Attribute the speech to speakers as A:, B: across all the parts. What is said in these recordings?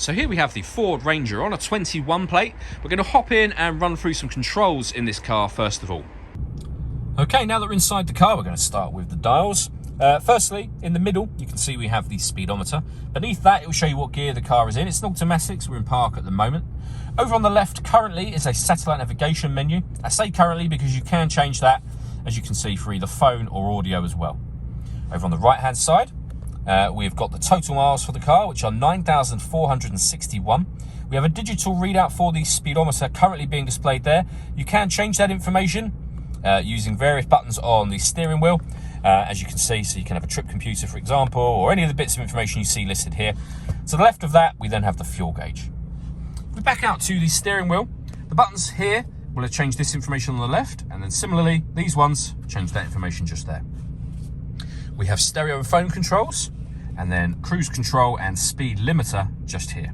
A: So here we have the Ford Ranger on a 21 plate. We're going to hop in and run through some controls in this car first of all. Okay, now that we're inside the car, we're going to start with the dials. Firstly, in the middle, you can see we have the speedometer. Beneath that, it will show you what gear the car is in. It's an automatic, so we're in park at the moment. Over on the left, currently, is a satellite navigation menu. I say currently because you can change that, as you can see, for either phone or audio as well. Over on the right-hand side, we've got the total miles for the car, which are 9,461. We have a digital readout for the speedometer currently being displayed there. You can change that information using various buttons on the steering wheel, as you can see. So you can have a trip computer, for example, or any of the bits of information you see listed here. To the left of that, we then have the fuel gauge. If we back out to the steering wheel, the buttons here will have changed this information on the left, and then similarly, these ones change that information just there. We have stereo and phone controls, and then cruise control and speed limiter just here.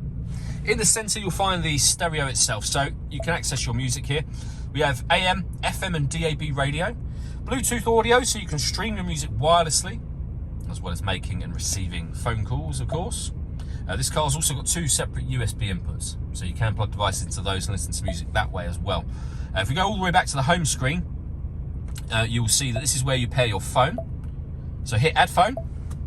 A: In the center, you'll find the stereo itself, so you can access your music here. We have AM, FM and DAB radio, Bluetooth audio, so you can stream your music wirelessly, as well as making and receiving phone calls, of course. This car's also got two separate USB inputs, so you can plug devices into those and listen to music that way as well. If we go all the way back to the home screen, you will see that this is where you pair your phone. So hit add phone.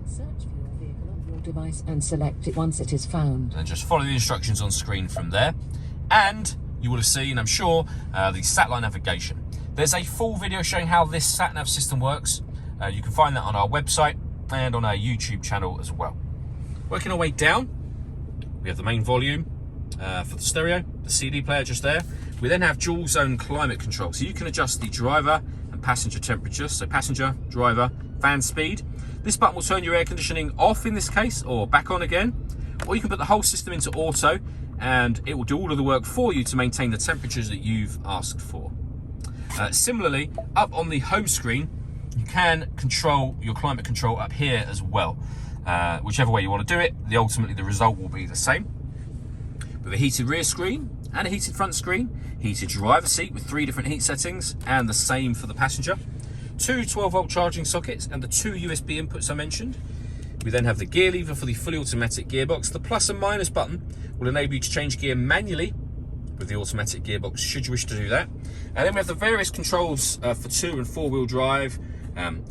B: Search for your vehicle on your device and select it once it is found.
A: And just follow the instructions on screen from there. And you will have seen, I'm sure, the satellite navigation. There's a full video showing how this sat-nav system works. You can find that on our website and on our YouTube channel as well. Working our way down, we have the main volume for the stereo, the CD player just there. We then have dual zone climate control, so you can adjust the driver and passenger temperature. So passenger, driver, fan speed. This button will turn your air conditioning off in this case, or back on again. Or you can put the whole system into auto, and it will do all of the work for you to maintain the temperatures that you've asked for. Similarly, up on the home screen, you can control your climate control up here as well. Whichever way you want to do it, ultimately the result will be the same. With a heated rear screen and a heated front screen, heated driver seat with 3 different heat settings, and the same for the passenger. 2 12-volt charging sockets and the 2 USB inputs I mentioned. We then have the gear lever for the fully automatic gearbox. The plus and minus button will enable you to change gear manually with the automatic gearbox, should you wish to do that. And then we have the various controls for 2 and 4-wheel drive,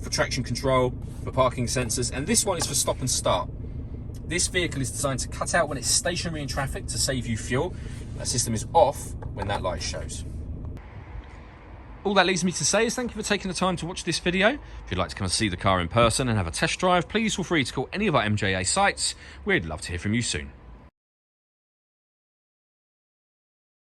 A: for traction control, for parking sensors, and this one is for stop and start. This vehicle is designed to cut out when it's stationary in traffic to save you fuel. That system is off when that light shows. All that leaves me to say is thank you for taking the time to watch this video. If you'd like to come and see the car in person and have a test drive, please feel free to call any of our MJA sites. We'd love to hear from you soon.